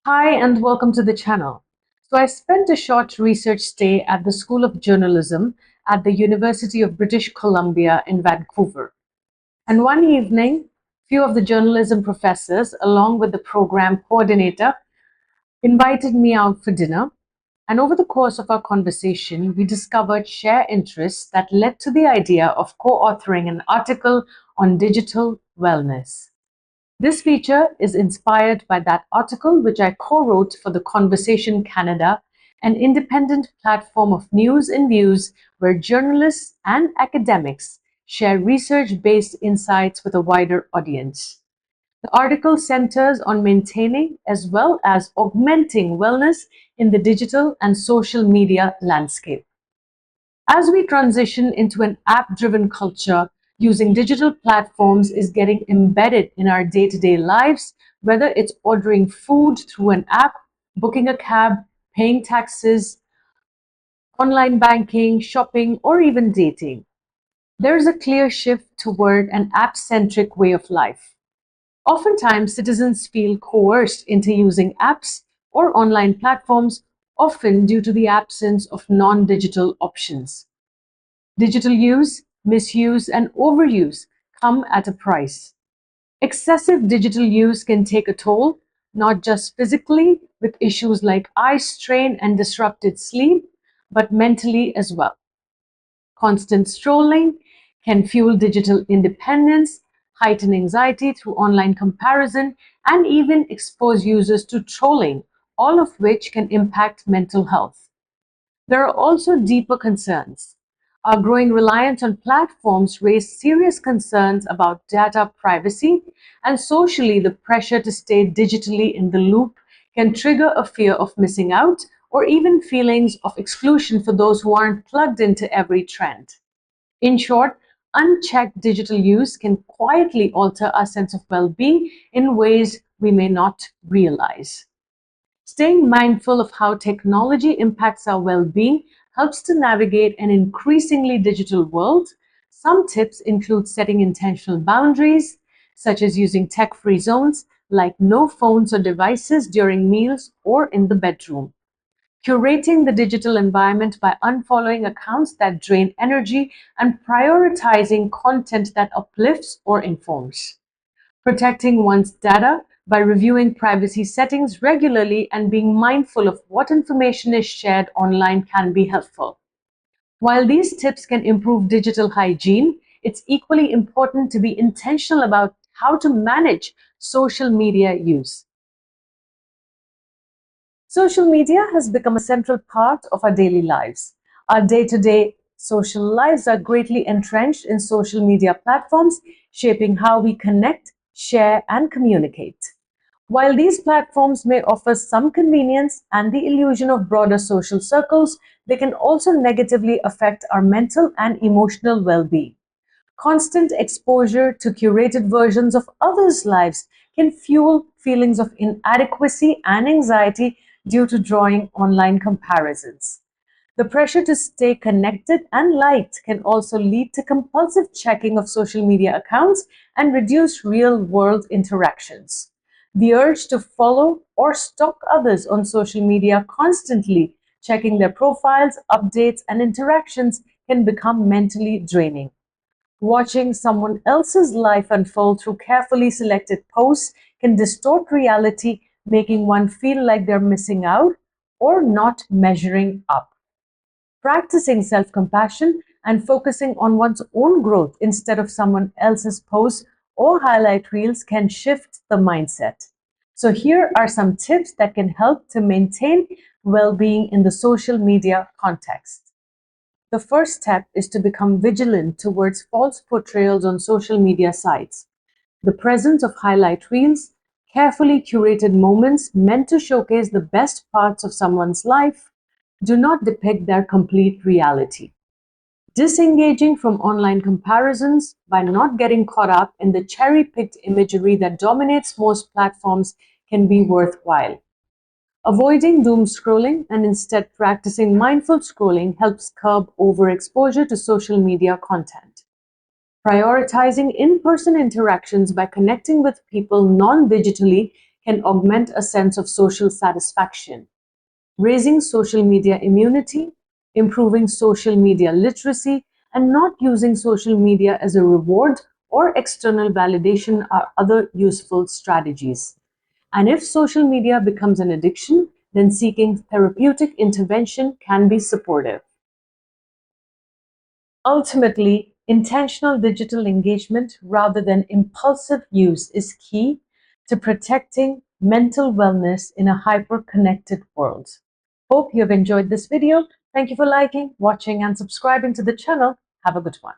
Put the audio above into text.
Hi, and welcome to the channel. I spent a short research stay at the School of Journalism at the University of British Columbia in Vancouver. And one evening, few of the journalism professors, along with the program coordinator, invited me out for dinner. And over the course of our conversation, we discovered shared interests that led to the idea of co-authoring an article on digital wellness. This feature is inspired by that article which I co-wrote for the Conversation Canada, an independent platform of news and views where journalists and academics share research-based insights with a wider audience. The article centers on maintaining as well as augmenting wellness in the digital and social media landscape. As we transition into an app-driven culture, using digital platforms is getting embedded in our day-to-day lives, whether it's ordering food through an app, booking a cab, paying taxes, online banking, shopping, or even dating. There is a clear shift toward an app-centric way of life. Oftentimes, citizens feel coerced into using apps or online platforms, often due to the absence of non-digital options. Digital use, misuse, and overuse come at a price. Excessive digital use can take a toll, not just physically, with issues like eye strain and disrupted sleep, but mentally as well. Constant scrolling can fuel digital independence, heighten anxiety through online comparison, and even expose users to trolling, all of which can impact mental health. There are also deeper concerns. Our growing reliance on platforms raise serious concerns about data privacy, and socially, the pressure to stay digitally in the loop can trigger a fear of missing out or even feelings of exclusion for those who aren't plugged into every trend. In short, unchecked digital use can quietly alter our sense of well-being in ways we may not realize. Staying mindful of how technology impacts our well-being helps to navigate an increasingly digital world. Some tips include setting intentional boundaries, such as using tech-free zones like no phones or devices during meals or in the bedroom. Curating the digital environment by unfollowing accounts that drain energy and prioritizing content that uplifts or informs. Protecting one's data by reviewing privacy settings regularly and being mindful of what information is shared online can be helpful. While these tips can improve digital hygiene, it's equally important to be intentional about how to manage social media use. Social media has become a central part of our daily lives. Our day-to-day social lives are greatly entrenched in social media platforms, shaping how we connect, share, and communicate. While these platforms may offer some convenience and the illusion of broader social circles, they can also negatively affect our mental and emotional well-being. Constant exposure to curated versions of others' lives can fuel feelings of inadequacy and anxiety due to drawing online comparisons. The pressure to stay connected and liked can also lead to compulsive checking of social media accounts and reduce real-world interactions. The urge to follow or stalk others on social media constantly, checking their profiles, updates, and interactions can become mentally draining. Watching someone else's life unfold through carefully selected posts can distort reality, making one feel like they're missing out or not measuring up. Practicing self-compassion and focusing on one's own growth instead of someone else's posts or highlight reels can shift the mindset. So here are some tips that can help to maintain well-being in the social media context. The first step is to become vigilant towards false portrayals on social media sites. The presence of highlight reels, carefully curated moments meant to showcase the best parts of someone's life, do not depict their complete reality. Disengaging from online comparisons by not getting caught up in the cherry-picked imagery that dominates most platforms can be worthwhile. Avoiding doom scrolling and instead practicing mindful scrolling helps curb overexposure to social media content. Prioritizing in-person interactions by connecting with people non-digitally can augment a sense of social satisfaction, raising social media immunity, improving social media literacy, and not using social media as a reward or external validation are other useful strategies. And if social media becomes an addiction, then seeking therapeutic intervention can be supportive. Ultimately, intentional digital engagement rather than impulsive use is key to protecting mental wellness in a hyper-connected world. Hope you have enjoyed this video. Thank you for liking, watching, and subscribing to the channel. Have a good one.